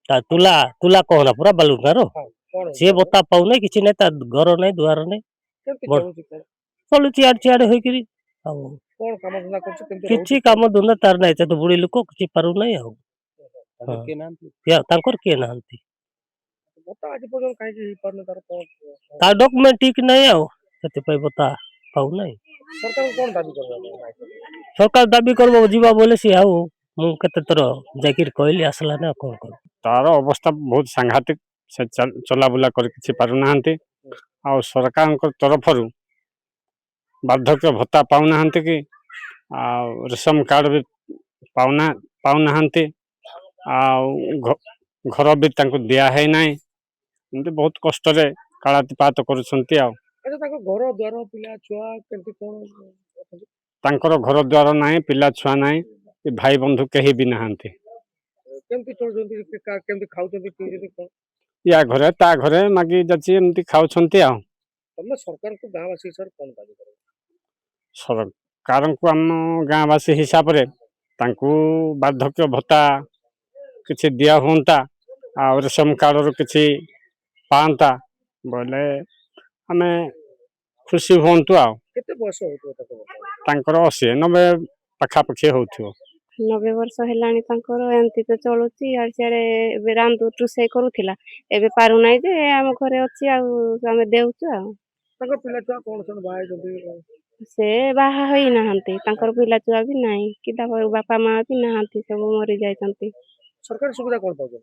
तुला तुला कहना पूरा बालुगार हाँ कौन सी बता पाऊना किसी नहीं ता घर नहीं दुआर नहीं केमती बड़ चलुची कौन चलुची आड़ चिआड़े होइकरी आउ कौन काम धंदा करछ केमती किछि काम धंदा तार नहीं तो बुढ़ी लोक किछि पारु नहीं आउ ताके के नांती या तांकर के नांती बता आज पर्यंत काहे कि पारने तार कौन ता डॉक्यूमेंट ठीक नहीं आउ सेते पई बता पाउ नहीं सरकार कौन दाबी करबा सरकार दाबी करबो जीवा बोले सी आउ मु केते तर जाकिर कहली आसला ना कौन कर तार अवस्था बहुत सांघातिक से चला बुला कर किछि पारु नाहंती आ सरकार तरफ वार्धक्य भत्ता पाऊ नाहंती कि आ रेशन कार्ड भी पाउना पाऊ नाहंती आ घर भी तांको दिया है नाही एमती बहुत कष्ट रे कालातिपात करूछंती आ अच्छा ताको घर द्वार पिला छुआ केमती कोन तांकर घर द्वार नाही पिला छुआ नाही भाई बंधु कहीं भी नाहंती केमती चलजंती केमती खाउजंती पिउजंती कोन या घरे ता घरे मागी जाची एमती खाउछंती आ तमे सरकार को गांववासी सर कोन दाबी करे सरकार को हम गाँवासी हिसाब रे तांकू वार्धक्य भत्ता किछि दिया होंता आ रेशन कार्ड रो किछि पांता बोले हमें खुशी होंतु आ केते बयस होतो ताको तांकर 80 90 पाखा पक्षे होथियो 90 वर्ष हेलाणी तांकर एंती तो चलुची आड़ सियाड़े एबे रांदु टुसे करूथिला एबे पारु नाही जे हम घरे अछि आ हमें देउछु आ ताको पिला छुआ कोन सन भाई जदी से बाहा होई नाहंती तांकर पिला छुआ भी नाही किदा बापा मां भी नाहंती सब मरि जायचंती सरकार सुविधा कोन पाउछ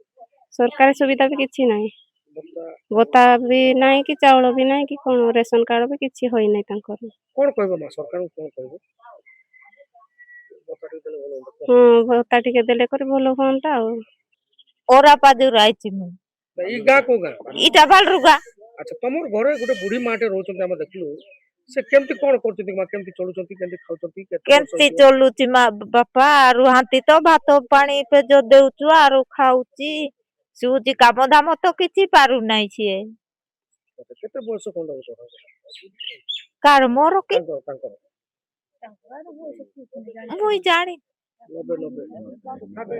सरकारी सुविधा भी किछि नाही बता बता भी नाही कि चाउल भी नाही कि कोन रेशन कार्ड भी किछि होई नाही तांकर कोन कहबो मा सरकार कोन कहबो बता देले भलो बता टिके देले कर भलो होंता आ ओरा पाजु राइची मु ई गा को गा इटा बालरुगा अच्छा तमर घरे गोटे बुढ़ी माटे रहउछन हम देखलु से केमती कोन करछथि मा केमती चलुछथि केमती खाउछथि केमती चलुची मा बापा आरु हांती तो भात पानी पे जो देउचु आरु खाउची सुजी काम धाम तो किछि पारु नाही छिए केते बयस कोन रहउछ कार मोर कि तांकर मुई जानी 90 90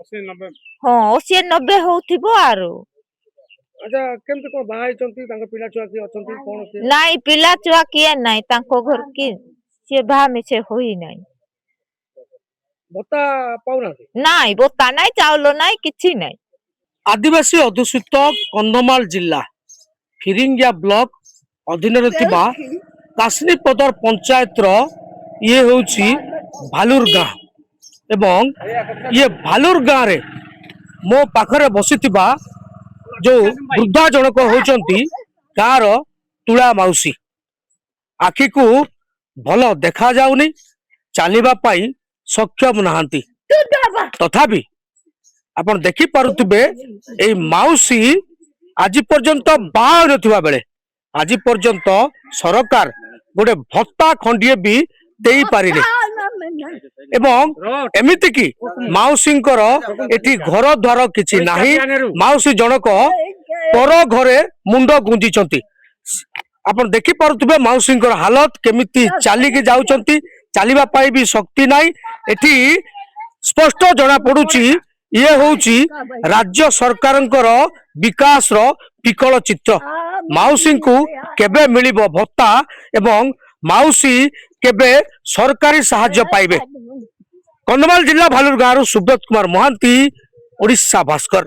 80 90 हां 80 90 होथिबो आरु अच्छा केमती कोन बाहाई चंती तांकर पिला छुआ की अछंती कोन के नाही पिला छुआ किए नाही तांको घर की से भा में से होई नाही भत्ता पाउना नाही बोता नाही चाउलो नाही किछि नाही आदिवासी अध्युषित कंधमाल जिला फिरिंगिया ब्लॉक अधीन थिबा कासनीपदर पंचायत रो ये होची भालुर गाँ एवं ये भालुर गाँ रे मो पाखरे बसिथिबा जो वृद्धा जनक होचंती गाँर तुला माउसी आखि को भल देखा जाउनी चलिबा पाई सक्षम नहांती तथापि आपण देखि पारुथिबे ए माउसी आज पर्यंत बाहा नथिबा बेले आज पर्यंत सरकार गोटे भत्ता खंडिए भी देई पारिले एवं एमिति की माउसींकर एठी घर द्वार किछि नाही माउसी जनक पर घरे मुंड गुंजिचंती आपण देखि पारुथिबे माउसींकर हालत केमिति चाली के जाउचंती चालिबा पाई भी शक्ति नाही एठी स्पष्ट जना पडुची ये होची राज्य सरकारंकर विकास रो विकल चित्र माउसी को केबे मिलिबो भत्ता एवं माउसी केबे सरकारी सहायता पाइबे कंधमाल जिला भालुर गाँव सुब्रत कुमार महांती ओडिशा भास्कर।